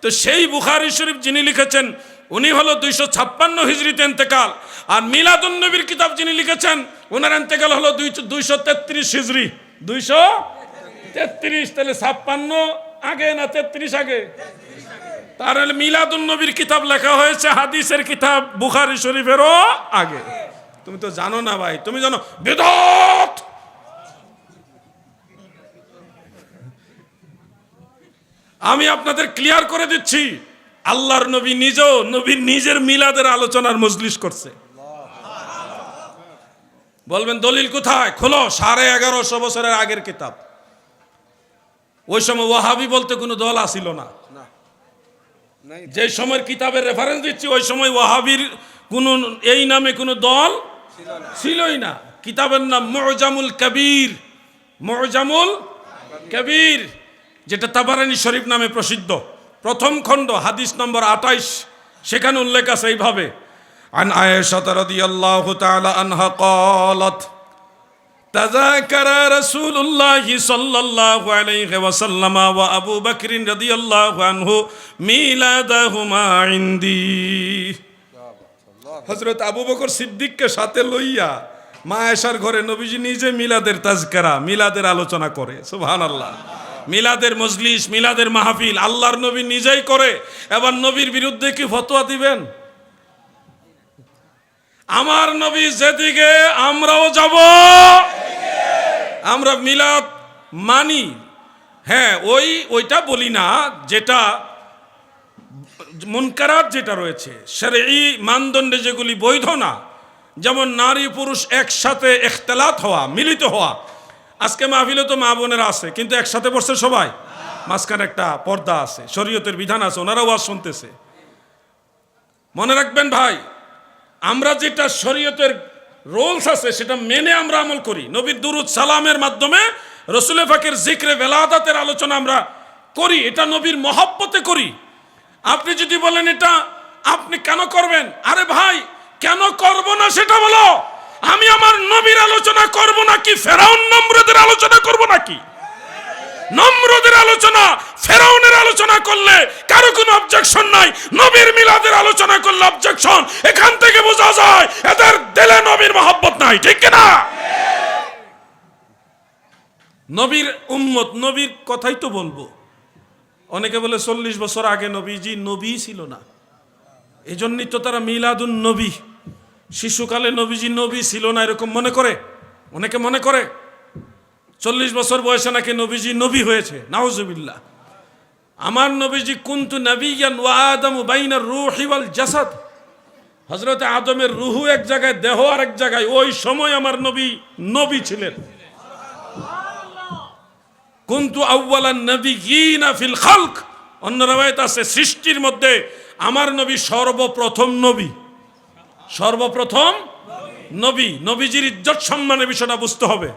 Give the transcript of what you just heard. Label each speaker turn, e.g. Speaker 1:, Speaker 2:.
Speaker 1: তো সেই বুখারী শরীফ যিনি লিখেছেন উনি হলো 256 হিজরিতে ইন্তেকাল, আর মিলাদুন নবীর কিতাব যিনি লিখেছেন ওনার ইন্তেকাল হলো 233 হিজরি। 233, তাহলে 56 আগে না 33 আগে? তার মিলাদুন নবীর কিতাব লেখা হয়েছে হাদিসের কিতাব বুখারী শরীফেরও আগে। তুমি তো জানো না ভাই, তুমি জানো বিদআত। আমি আপনাদের ক্লিয়ার করে দিচ্ছি, আল্লাহর নবী নিজেও নবীর নিজের মিলাদের আলোচনার মজলিস করছে। বলবেন দলিল কোথায়? খোলো 1150 বছরের আগের কিতাব। ওই সময় ওয়াহাবি বলতে কোনো দল আসিল না। যে সময়ের কিতাবের রেফারেন্স দিচ্ছি ওই সময় ওয়াহাবির কোন এই নামে কোনো দল ছিলই না। কিতাবের নাম মুজামুল কবির, মুজামুল কবির, যেটা তাবারানী শরীফ নামে প্রসিদ্ধ। প্রথম খণ্ড হাদিস নম্বর 28, সেখানে উল্লেখ আছে এইভাবে, আন আয়েশা রাদিয়াল্লাহু তাআলা আনহা قالت تذاكر رسول الله صلى الله عليه وسلم وابو بكر رضي الله عنه ميلادهما عندي। হযরত আবু বকর সিদ্দিককে সাথে লইয়া মা আয়েশার ঘরে নবীজি নিজে মিলাদের তাজকিরা, মিলাদের আলোচনা করে। সুবহানাল্লাহ। মিলাদের মজলিস, মিলাদের মাহফিল আল্লাহর নবী নিজেই করে। এবার নবীর বিরুদ্ধে কি ফতোয়া দিবেন? আমার নবী যেদিকে আমরাও যাব, আমরা মিলাদ মানি। হ্যাঁ, ওইটা বলি না যেটা মুনকারাত যেটা রয়েছে শরঈ মানদণ্ডে যেগুলি বৈধ না, যেমন নারী পুরুষ একসাথে ইখতিলাত হওয়া, মিলিত হওয়া। আজকে মাহফিলে তো মা বোনেরা আছে, কিন্তু একসাথে বসছে সবাই, মাঝখানে একটা পর্দা আছে, শরীয়তের বিধান আছে, ওনারাও ওয়াজ শুনতেছে। মনে রাখবেন ভাই, আমরা যেটা শরীয়তের রুলস আছে সেটা মেনে আমরা আমল করি। নবীর দুরূদ সালামের মাধ্যমে রাসূল পাকের জিক্রে ভেলাদাতের আলোচনা আমরা করি, এটা নবীর মহব্বতে করি। আপনি যদি বলেন এটা আপনি কেন করবেন, আরে ভাই কেন করব না সেটা বলো। আমি আমার নবীর আলোচনা করব নাকি ফেরাউন নমরুদের আলোচনা করব নাকি? নমরুদের আলোচনা ফেরাউনের আলোচনা করলে কারো কোনো অবজেকশন নাই, নবীর মিলাদের আলোচনা করলে অবজেকশন। এখান থেকে বোঝা যায় এদের দিলে নবীর মহব্বত নাই, ঠিক কি না? নবীর উম্মত, নবীর কথাই তো বলবো। অনেকে বলে 40 বছর আগে নবীজি নবী ছিল না, এজন্যই তো তারা মিলাদুন নবী, শিশুকালে নবীজি নবী ছিল না এরকম মনে করে। অনেকে মনে করে 40 বছর বয়সে নাকি নবীজি নবী হয়েছে। নাউজুবিল্লাহ। আমার নবীজি কুনতু নবিয়ান ওয়া আদমু বাইনার রূহি ওয়াল জাসাদ, হযরত আদমের রূহ এক জায়গায়, দেহ আর এক জায়গায়, ওই সময় আমার নবী নবী ছিলেন। কুনতু আউওয়ালান নবিয়িনা ফিল খালক, অন্য রাওয়ায়াত আছে সৃষ্টির মধ্যে আমার নবী সর্বপ্রথম নবী, সর্বপ্রথম নবী। নবীজির ইজ্জত সম্মানের বিষয়টা বুঝতে হবে।